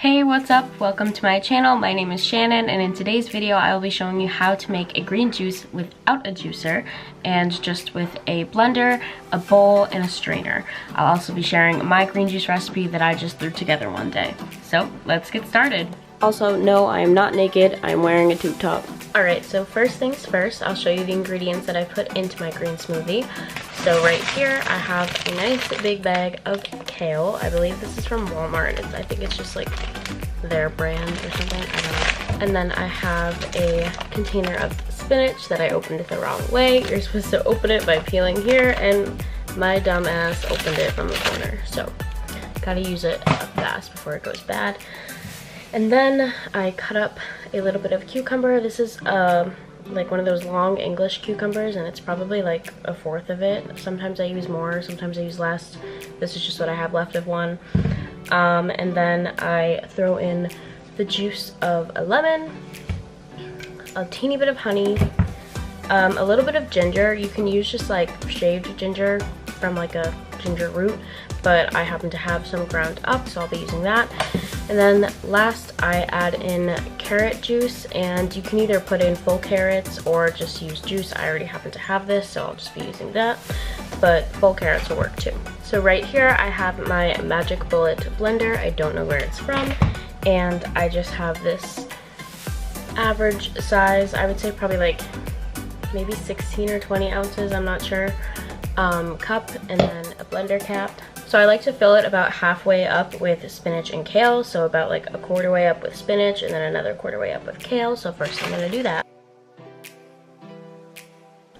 Hey, what's up? Welcome to my channel. My name is Shannon, and in today's video I will be showing you how to make a green juice without a juicer and just with a blender, a bowl, and a strainer. I'll also be sharing my green juice recipe that I just threw together one day. So let's get started. Also, no, I am not naked. I'm wearing a tube top. Alright, so first things first, I'll show you the ingredients that I put into my green smoothie. So right here, I have a nice big bag of kale. I believe this is from Walmart. I think it's just like their brand or something. I don't know. And then I have a container of spinach that I opened it the wrong way. You're supposed to open it by peeling here, and my dumb ass opened it from the corner. So, gotta use it fast before it goes bad. And then I cut up a little bit of cucumber. This is like one of those long English cucumbers, and it's probably like a fourth of it. Sometimes I use more, sometimes I use less. This is just what I have left of one. And then I throw in the juice of a lemon, a teeny bit of honey, a little bit of ginger. You can use just like shaved ginger from like a ginger root, but I happen to have some ground up, so I'll be using that. And then last I add in carrot juice, and you can either put in full carrots or just use juice. I already happen to have this, so I'll just be using that, but full carrots will work too. So right here I have my Magic Bullet blender. I don't know where it's from, and I just have this average size, I would say probably like maybe 16 or 20 ounces, I'm not sure, cup, and then a blender cap. So I like to fill it about halfway up with spinach and kale, so about like a quarter way up with spinach and then another quarter way up with kale. So first I'm gonna do that.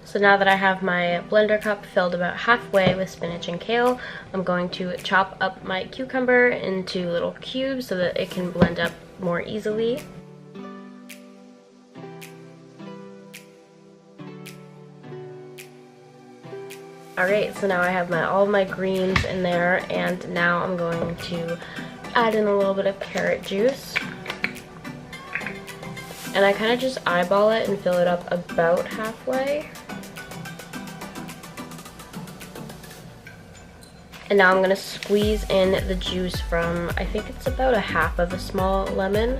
So now that I have my blender cup filled about halfway with spinach and kale, I'm going to chop up my cucumber into little cubes so that it can blend up more easily. Alright, so now I have all of my greens in there, and now I'm going to add in a little bit of carrot juice. And I kind of just eyeball it and fill it up about halfway. And now I'm going to squeeze in the juice from, I think it's about a half of a small lemon.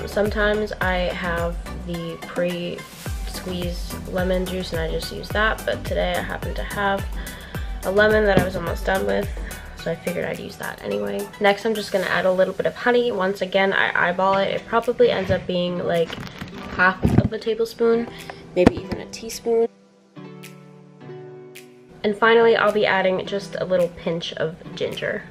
Sometimes I have the pre-squeezed lemon juice and I just use that, but today I happen to have a lemon that I was almost done with, so I figured I'd use that anyway. Next I'm just going to add a little bit of honey. Once again, I eyeball it. It probably ends up being like half of a tablespoon, maybe even a teaspoon. And finally, I'll be adding just a little pinch of ginger.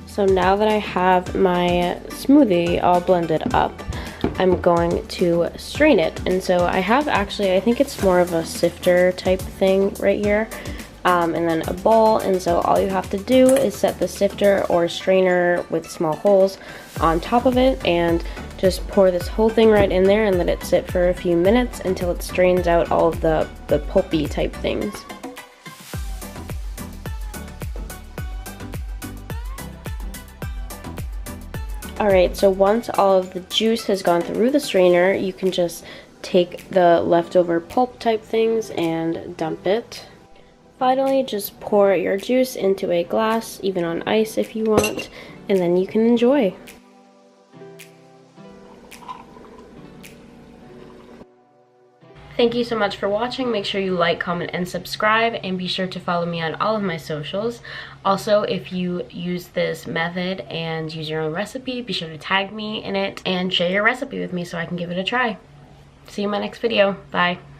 So now that I have my smoothie all blended up, I'm going to strain it. And so I have actually, I think it's more of a sifter type thing right here. And then a bowl, and so all you have to do is set the sifter or strainer with small holes on top of it and just pour this whole thing right in there and let it sit for a few minutes until it strains out all of the pulpy type things. Alright, so once all of the juice has gone through the strainer, you can just take the leftover pulp type things and dump it. Finally, just pour your juice into a glass, even on ice if you want, and then you can enjoy. Thank you so much for watching. Make sure you like, comment, and subscribe, and be sure to follow me on all of my socials. Also, if you use this method and use your own recipe, be sure to tag me in it and share your recipe with me so I can give it a try. See you in my next video. Bye.